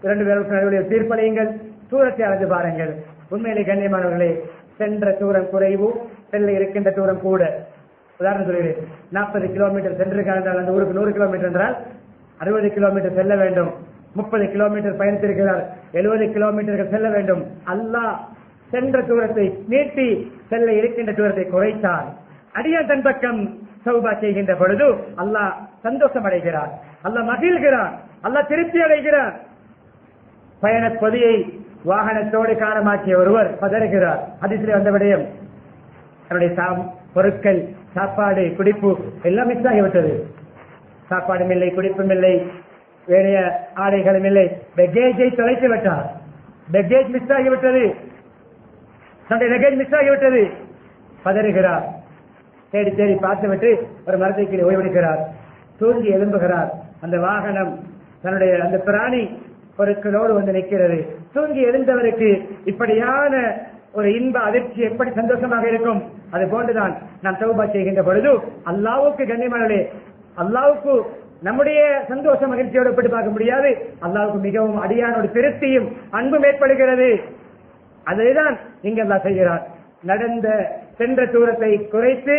2 பேருக்கு நடுவரை தீர்ப்பளியுங்கள், தூரத்தை அளந்து பாருங்கள். உண்மையிலே கண்ணியமானவர்களே, சென்ற தூரம் குறைவு, செல்ல இருக்கின்ற தூரம் கூட. உதாரணம் சொல்கிறேன், 40 கிலோமீட்டர் சென்றிருக்கிறார், அந்த ஊருக்கு 100 கிலோமீட்டர் என்றால் 60 கிலோமீட்டர் செல்ல வேண்டும். 30 கிலோமீட்டர் பயணித்திருக்கிறார், 70 கிலோமீட்டர்கள் செல்ல வேண்டும். அல்லாஹ் சென்ற தூரத்தை நீட்டி செல்ல இருக்கின்ற தூரத்தை குறைத்தார். அடியான் தன் பக்கம் தௌபா செய்கின்ற பொழுது அல்லாஹ் சந்தோஷம் அடைகிறார், அல்லாஹ் மகிழ்கிறார், அல்லாஹ் திருப்தி அடைகிறார். பயண பொதியை வாகனத்தோடு காரணமாக்கிய ஒருவர் பதறுகிறார். ஹதீஸிலே வந்த விடயம், தன்னுடைய பொருட்கள், சாப்பாடு, குடிப்பு எல்லாம் மிஸ் ஆகிவிட்டது. சாப்பாடும் இல்லை, குடிப்பும் இல்லை, வேறைய ஆடைகளும் இல்லை. பேக்கேஜை தொலைத்து விட்டார். பேக்கேஜ் மிஸ் ஆகிவிட்டது, தன்னுடைய லக்கேஜ் மிஸ் ஆகிவிட்டது. பதறுகிறார். தேடி தேடி பார்த்துவிட்டு ஒரு மரத்தை கீழே ஓய்வெடுக்கிறார். தூங்கி எழும்புகிறார். அந்த வாகனம், தன்னுடைய அந்த பிராணி பொருட்களோடு வந்து நிற்கிறது. தூங்கி எழுந்தவருக்கு இப்படியான ஒரு இன்ப அதிர்ச்சி எப்படி சந்தோஷமாக இருக்கும்? அது போன்றுதான் நாம் தௌபா செய்கின்ற பொழுது அல்லாஹ்வுக்கு கண்ணியமானவர்களே, அல்லாஹ்வுக்கு நம்முடைய சந்தோஷ மகிழ்ச்சியோடு ஒப்பிட்டு பார்க்க முடியாது. அல்லாஹ்வுக்கு மிகவும் அடியானோடு திருப்தியும் அன்பும் ஏற்படுகிறது. அதுதான் இங்க அல்லாஹ் செய்கிறார். நடந்த சென்ற தூரத்தை குறைத்து,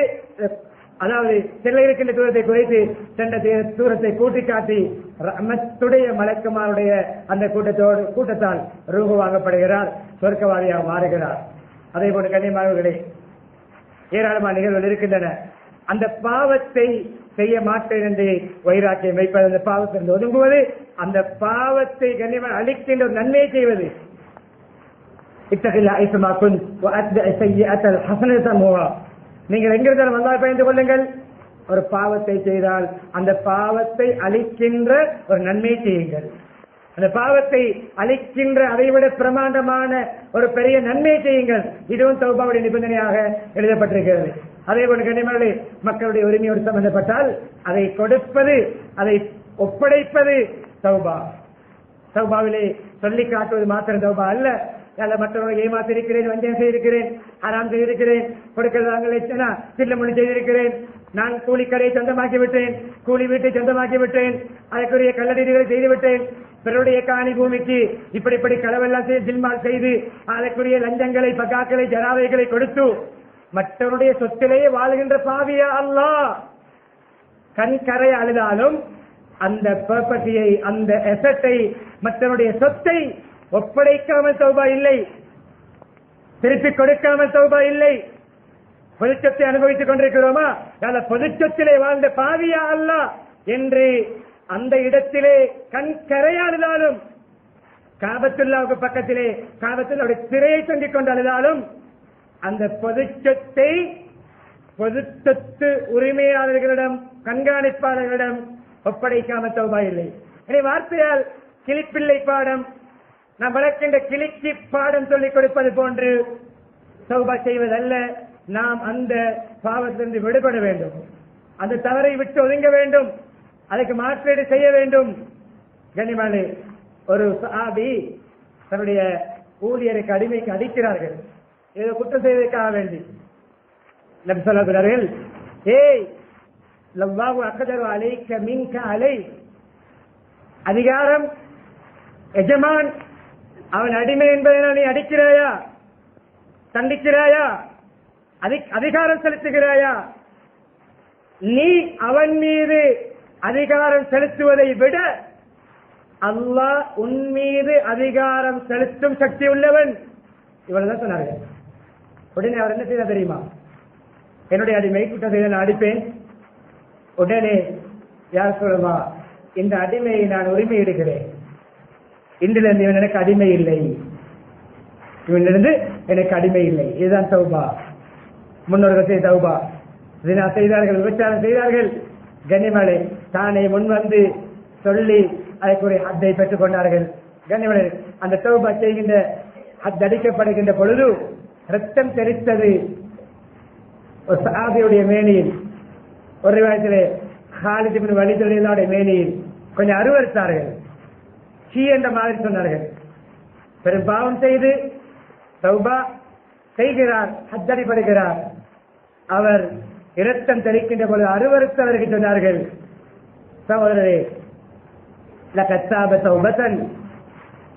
அதாவது செல்ல இருக்கின்ற தூரத்தை குறைத்து சென்ற தூரத்தை கூட்டி காட்டி ரஹ்மத்துடைய மலக்குமாருடைய அந்த கூட்டத்தால் ரூஹு வாங்கப்படுகிறார், சொர்க்கவாதியாக மாறுகிறார். அதே போன்று கண்ணியமானவர்களே, ஏராளமான நிகழ்வுகள் இருக்கின்றன. அந்த பாவத்தை செய்ய மாட்டேன் என்று வைராக்கியம் வைப்பது, அந்த பாவத்திலிருந்து ஒதுங்குவது, அந்த பாவத்தை கண்ணியமாக அளிக்கின்ற ஒரு நன்மையை செய்வது. இத்தகைய ஐசமாக்கும் நீங்கள் எங்கிருந்தாலும் அல்லாஹ் பயந்து கொள்ளுங்கள். ஒரு பாவத்தை செய்தால் அந்த பாவத்தை அளிக்கின்ற ஒரு நன்மை செய்யுங்கள். அந்த பாவத்தை அளிக்கின்ற அதைவிட பிரமாண்டமான ஒரு பெரிய நன்மை செய்யுங்கள். இதுவும் தௌபாவுடைய நிபந்தனையாக எழுதப்பட்டிருக்கிறது. அதே போல கண்ணியமானவர்களே, மக்களுடைய உரிமையோடு சம்பந்தப்பட்டால் அதை கொடுப்பது, அதை ஒப்படைப்பது தௌபா. தௌபாவிலே சொல்லி காட்டுவது மாத்திரம் தௌபா அல்ல. மற்றவர்களை ஏமாத்திருக்கிறேன், வஞ்சகம் செய்திருக்கிறேன், ஆறாம் செய்திருக்கிறேன், கொடுக்கிறதாங்க சில்லமொழி செய்திருக்கிறேன், நான் கூலிக்கடையை சொந்தமாக்கி விட்டேன், கூலி வீட்டை சொந்தமாக்கி விட்டேன், அதற்குரிய கல்லடிகளை செய்துவிட்டேன், பிறருடைய காணி பூமிக்கு இப்படி களவெல்லாம் ஜில்மால் செய்து அதற்குரிய லஞ்சங்களை, பகாக்களை, ஜனாவைகளை கொடுத்து மற்றவருடைய சொத்திலேயே வாழ்கின்ற பாவியா அல்லாஹ். கண் கரை அழுதாலும் அந்த ப்ராப்பர்ட்டியை, அந்த எசட்டை, மற்றவருடைய சொத்தை ஒப்படைக்காமல் தௌபா இல்லை. திருப்பி கொடுக்காமல் தௌபா இல்லை. பொதுச்சத்தை அனுபவித்துக் கொண்டிருக்கிறோமா? பொதுச்சத்திலே வாழ்ந்த பாவியா அல்ல என்று அந்த இடத்திலே கண் கரையாளுதாலும், காபத்துல்லாவுக்கு பக்கத்திலே காபத்துல்லாவுடைய திரையை தொங்கிக் கொண்டு அழுதாலும் அந்த பொதுச்சத்தை பொதுச்சத்து உரிமையாளர்களிடம் கண்காணிப்பாளர்களிடம் ஒப்படைக்காம தௌபா இல்லை. எனவே வார்த்தையால் கிளிப்பிள்ளை பாடம், நாம் வளர்க்கின்ற கிளிக்கு பாடம் சொல்லிக் கொடுப்பது போன்று தௌபா செய்வதல்ல. நாம் அந்த பாவத்திலிருந்து விடுபட வேண்டும், அந்த தவறை விட்டு ஒதுங்க வேண்டும், அதுக்கு மாற்றீடு செய்ய வேண்டும். கண்ணியமானே, ஒரு சஹாபி தன்னுடைய ஊழியருக்கு அடிமைக்கு அடிக்கிறார்கள், ஏதோ குற்றம் செய்வதற்காக வேண்டி. நபி சொல்லுகிறார்கள், ஏய் லவ்வாஹு அக்தரு அலைக மின்க அலை, அதிகாரம் எஜமான், அவன் அடிமை என்பதை நீ அடிக்கிறாயா, தண்டிக்கிறாயா, அதிகாரம் செலுத்துகிறாயா? நீ அவன் மீது அதிகாரம் செலுத்துவதை விட அல்லாஹ் உன் மீது அதிகாரம் செலுத்தும் சக்தி உள்ளவன். இவ்வளவுதான் சொன்னார்கள். உடனே அவர் என்ன செய்தார் தெரியுமா? என்னுடைய அடிமை குற்றம் செய்த நான் அடிப்பேன். உடனே யார் சொல்லுமா, இந்த அடிமையை நான் உரிமையிடுகிறேன், இன்றிலிருந்து இவன் எனக்கு அடிமை இல்லை, இவனிலிருந்து எனக்கு அடிமை இல்லை. இதுதான் தௌபா. முன்னோர்கள் செய்த தௌபா. ஜினா செய்தார்கள், விபச்சாரம் செய்தார்கள். கண்ணியமலை தானே முன் வந்து சொல்லி அதற்குரிய ஹத்தை பெற்றுக் கொண்டார்கள். கண்ணியமலை அந்த தௌபா செய்கின்ற ஹத் அடிக்கப்படுகின்ற பொழுது ரத்தம் தெரித்தது ஒரு சஹாபியுடைய மேனியில். ஒரு ரிவாயத்திலே காலித் இப்னு வலீத் ரலியல்லாஹு மேனியில் கொஞ்சம் அருவருத்தார்கள், சீ என்ற மாதிரி சொன்னார்கள். பெரும் பாவம் செய்து தௌபா செய்கிறார், ஹத் அடிப்படுகிறார். அவர் இரத்தம் தெளிக்கின்ற பொழுது அருவருத்தவர்கள் சொன்னார்கள், சகோதரரே, லகத் தாப தௌபத்தன்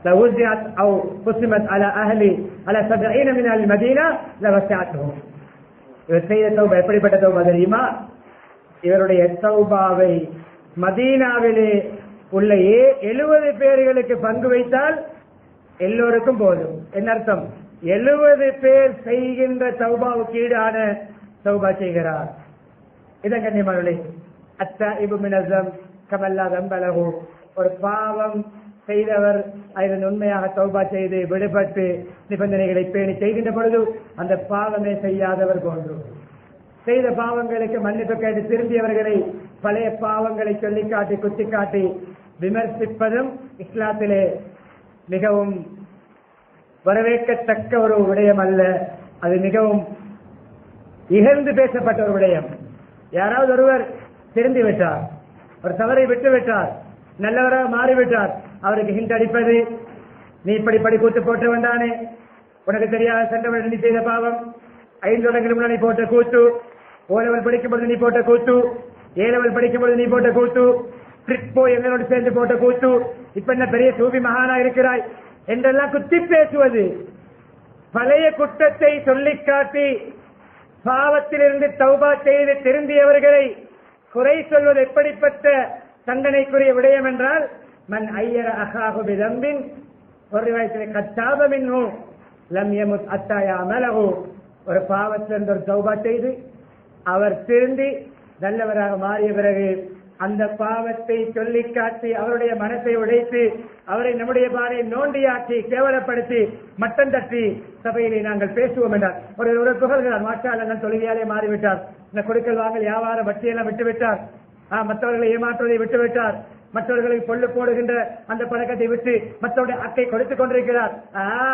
லவுஸிஅத் அவ் குஸிமத் அலா அஹ்லி அலா 70 மின் அல் மதீனா லவஸஅத்துஹும். இவர் செய்த தௌபா எப்படிப்பட்ட தௌபா தெரியுமா? இவருடைய தௌபாவை மதீனாவிலே உள்ள 70 பேர்களுக்கு பங்கு வைத்தால் எல்லோருக்கும் போதும். என்ன அர்த்தம்? 70 பேர் செய்கின்ற தௌபாவுக்கு ஈடான தௌபா செய்கிறார். இதன் கண்ணியமானவர்களே, அத்தாயிபு மினஸம் கமல்லா தம்பலஹு, ஒரு பாவம் செய்தவர் அதில் உண்மையாக தௌபா செய்து விடுபட்டு நிபந்தனைகளை பேணி செய்கின்ற பொழுது அந்த பாவமே செய்யாதவர் போன்று, செய்த பாவங்களுக்கு மன்னிப்பு கேட்டு திரும்பியவர்களை பழைய பாவங்களை சொல்லிக்காட்டி குத்திக்காட்டி விமர்சிப்பதும் இஸ்லாத்திலே மிகவும் வரவேற்கத்தக்க ஒரு விடயம் அல்ல. அது மிகவும் இகழ்ந்து பேசப்பட்ட ஒரு விடயம். யாராவது ஒருவர் திரும்பி விட்டார், ஒரு தவறை விட்டு விட்டார், நல்லவராக மாறிவிட்டார், அவருக்கு ஹிண்ட் அடிப்பது, நீ இப்படி படி கூத்து போட்டு வந்தானே, உனக்கு தெரியாத சென்றவர்கள் நீ செய்த பாவம், 5 வருடங்களுக்கு முன்னாடி நீ போட்ட கூத்து, ஓலவல் படிக்கும் பொழுது நீ போட்ட கூத்து, ஏலவல் படிக்கும் பொழுது நீ போட்ட கூத்து, ட்ரிப் போய் எங்களோடு சேர்ந்து போட்ட கூத்து, இப்ப என்ன பெரிய சூபி மகானா இருக்கிறாய் என்றெல்லாம் குத்தி பேசுவது, பழைய குற்றத்தை சொல்லிக்காட்டி பாவத்திலிருந்து தௌபா செய்து திரும்பியவர்களை குறை சொல்வது எப்படிப்பட்ட தண்டனைக்குரிய விடயம் என்றால், மன் ஐயர அகாஹு பிதம்பின் ஒரு வயசிலே கத்தாப மின்ஹு லம் யமுத் அத்தா யஅமலஹு, ஒரு பாவத்திலிருந்து ஒரு தௌபா செய்து அவர் திருந்தி நல்லவராக மாறிய பிறகு அந்த பாவத்தை சொல்லிக்காட்டி அவருடைய மனத்தை உடைத்து அவரை நம்முடைய பாறை நோண்டியாக்கி கேவலப்படுத்தி மட்டம் தட்டி சபையிலே நாங்கள் பேசுவோம் என்றார். ஒரு புகழ்கிறார், மாற்றாளர்கள் தொழுகையாலே மாறிவிட்டார், இந்த கொடுக்கல் வாங்கல் வியாபார வட்டியெல்லாம் விட்டுவிட்டார், மற்றவர்களை ஏமாற்றுவதை விட்டுவிட்டார், மற்றவர்களுக்கு பொல்லு போடுகின்ற அந்த பழக்கத்தை விட்டு மற்றவருடைய அக்கை கொடுத்துக் கொண்டிருக்கிறார்.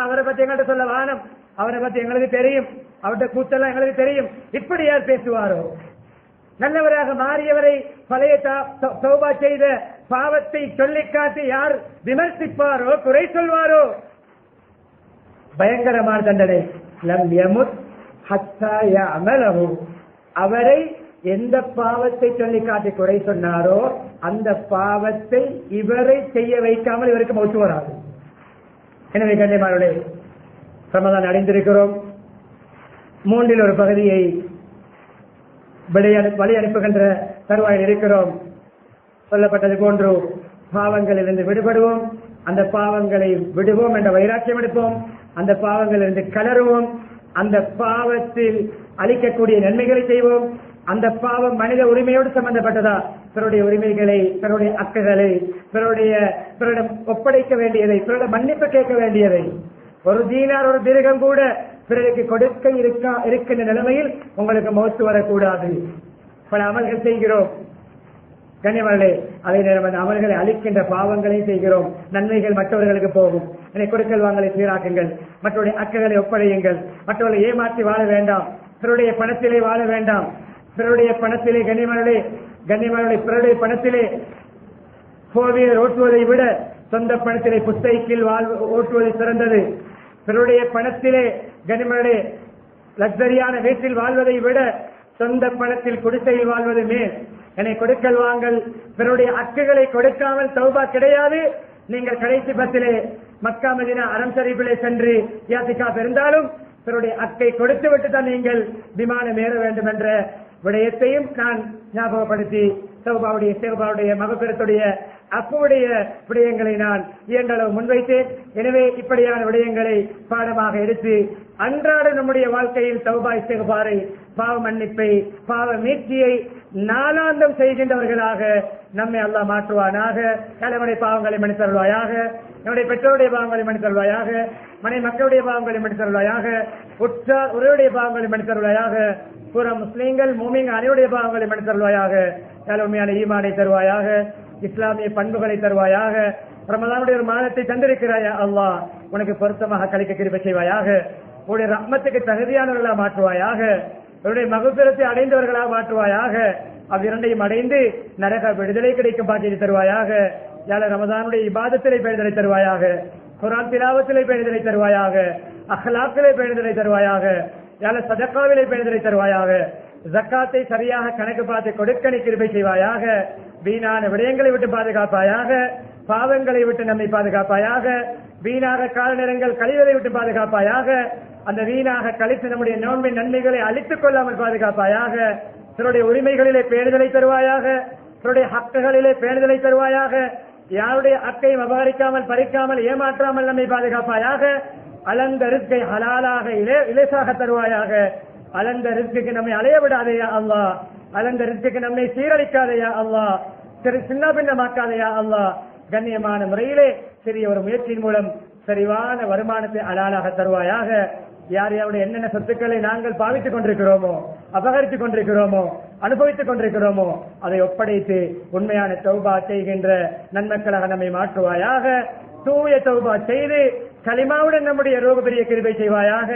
அவரை பத்தி எங்கள்கிட்ட சொல்ல வானம், அவரை பத்தி எங்களுக்கு தெரியும், அவருடைய கூத்தெல்லாம் எங்களுக்கு தெரியும். இப்படி யார் பேசுவாரோ? நல்லவராக மாறியவரை பழைய தௌபா செய்த பாவத்தை சொல்லிக்காட்டி யார் விமர்சிப்பாரோ, குறை சொல்வாரோ, பயங்கரமான தண்டனை. லம் யமுத் ஹத்தா யஅமலஹு, அவரை எந்த பாவத்தை சொல்லிக்காட்டி குறை சொன்னாரோ அந்த பாவத்தை இவரை செய்ய வைக்காமல் இவருக்கு மௌத்து வராது. எனவே கண்ணியமானவர்களே, ரமதான் அடைந்திருக்கிறோம். 3 ஒரு பகுதியை வழி அனுப்புகின்ற தருவாயில் இருக்கிறோம். சொல்லப்பட்டது போன்று பாவங்களிலிருந்து விடுபடுவோம், அந்த பாவங்களை விடுவோம் என்ற வைராக்கியம் எடுப்போம், அந்த பாவங்களிலிருந்து கலருவோம், அந்த பாவத்தில் அளிக்கக்கூடிய நன்மைகளை செய்வோம். அந்த பாவம் மனித உரிமையோடு சம்பந்தப்பட்டதா, பிறருடைய உரிமைகளை, பிறருடைய அக்குகளை, பிறரிடம் ஒப்படைக்க வேண்டியதை, பிறரிடம் மன்னிப்பு கேட்க வேண்டியதை, ஒரு தீனார் ஒரு திருகம் கூட பிறருக்கு கொடுக்க இருக்கின்ற நிலைமையில் உங்களுக்கு மௌத்து வரக்கூடாது. பல அமல்கள் செய்கிறோம் கண்ணியமானே, அதே நேரம் அந்த அமல்களை அளிக்கின்ற பாவங்களை செய்கிறோம். நன்மைகள் மற்றவர்களுக்கு போகும். கொடுக்கல் வாங்கலை சீராக்குங்கள், மற்றவருடைய அக்குகளை ஒப்படையுங்கள், மற்றவர்களை ஏமாற்றி வாழ வேண்டாம், பிறருடைய பணத்திலே வாழ வேண்டாம். பிறருடைய பணத்திலே கண்ணியமானே பிறருடைய பணத்திலே போர் வீரர் ஓட்டுவதை விட சொந்த பணத்திலே புஸ்தைக்கில் ஓட்டுவது சிறந்தது. பிறருடைய பணத்திலே கண்ணியமானே லக்ஸரியான வீட்டில் வாழ்வதை விட சொந்த பணத்தில் குடிசையில் வாழ்வது மேல். கொடுக்கல் வாங்கல், பிறருடைய அக்குகளை கொடுக்காமல் தௌபா கிடையாது. நீங்கள் கடைசி பத்திலே மக்கா மதீனா அரம் ஷரீஃபிலே சென்று யாத்திகாஃப் இருந்தாலும் பிறருடைய அக்கை கொடுத்து விட்டு தான் நீங்கள் விமானம் ஏற வேண்டும் என்ற விடயத்தையும் நான் ஞாபகப்படுத்தி தௌபாவுடைய மகபிரத்துடைய அப்புடைய விடயங்களை நான் இயன்றளவு முன்வைத்தேன். எனவே இப்படியான விடயங்களை பாடமாக எடுத்து அன்றாட நம்முடைய வாழ்க்கையில் தௌபா இஸ்திக்பாரை, பாவ மன்னிப்பை, பாவ மீட்சியை நாளாந்தம் செய்கின்றவர்களாக நம்மை அல்லாஹ் மாற்றுவானாக. நம்முடைய பாவங்களை மன்னித்தருள்வாயாக, நம்முடைய பெற்றோருடைய பாவங்களை மன்னித்தருள்வாயாக, மனை மக்களுடைய பாவங்களை மன்னித்தருள்வாயாக, உற்றார் உறவுடைய பாவங்களை மன்னித்தருள்வாயாக, புற முஸ்லீம்கள் மூமின்கள் அனைவருடைய பாவங்களை மன்னித்தருள்வாயாக. உண்மையான ஈமானை தருவாயாக, இஸ்லாமிய பண்புகளை தருவாயாக. ரமலானுடைய ஒரு மாதத்தை தந்திருக்கிறாயா அல்லாஹ், உனக்கு பொருத்தமாக கழிக்க கிருபை செய்வாயாக. உன்னுடைய ரஹ்மத்துக்கு தகுதியானவர்களாக மாற்றுவாயாக, உன்னுடைய மகபிரத்தை அடைந்தவர்களாக மாற்றுவாயாக. அவ்விரண்டையும் அடைந்து நரக விடுதலை கிடைக்கும் பாக்கியத்தை தருவாயாக. யாழ ரமதானுடைய இபாதத்திலே பேணுதலை தருவாயாக, குர்ஆன் திலாவத்திலே பேணுதலை தருவாயாக, அஹ்லாக்கிலே பேணுதலை தருவாயாக, யாழ சதக்காவிலே பேணுதலை தருவாயாக. ஜக்காத்தை சரியாக கணக்கு பார்த்து கொடுக்க கிருபை செய்வாயாக. வீணான விடயங்களை விட்டு பாதுகாப்பாயாக, பாவங்களை விட்டு நம்மை பாதுகாப்பாயாக, வீணாக கால நேரங்கள் கழிவதை விட்டு பாதுகாப்பாயாக, அந்த வீணாக கழித்து நம்முடைய நோன்பின் நன்மைகளை அழித்துக் கொள்ளாமல் பாதுகாப்பாயாக. சிலருடைய உரிமைகளிலே பேணுதலை தருவாயாக, சிலருடைய ஹக்குகளிலே பேணுதலை தருவாயாக. யாருடைய ஹக்கையும் அபகரிக்காமல் பறிக்காமல் ஏமாற்றாமல் நம்மை பாதுகாப்பாயாக. அலந்த ரிஸ்கை ஹலாலாக இலேசாக தருவாயாக. அலந்த ரிஸ்க்கு நம்மை அலைய விடாதையா அல்லாஹ், அலந்த ரிஸ்க்கு நம்மை சீரழிக்காதையா அல்லாஹ், சின்ன பின்னமாக்காதையா அல்லாஹ். கண்ணியமான முறையிலே சிறிய ஒரு முயற்சியின் மூலம் சரிவான வருமானத்தை அலாலாக தருவாயாக. யார் யாருடைய என்னென்ன சொத்துக்களை நாங்கள் பாவித்துக் கொண்டிருக்கிறோமோ, அபகரித்துக் கொண்டிருக்கிறோமோ, அனுபவித்துக் கொண்டிருக்கிறோமோ அதை ஒப்படைத்து உண்மையான தௌபா செய்கின்ற நன்மக்களாக நம்மை மாற்றுவாயாக. தூய தௌபா செய்து கலிமாவுடன் நம்முடைய ரோக பெரிய கிருபை செய்வாயாக.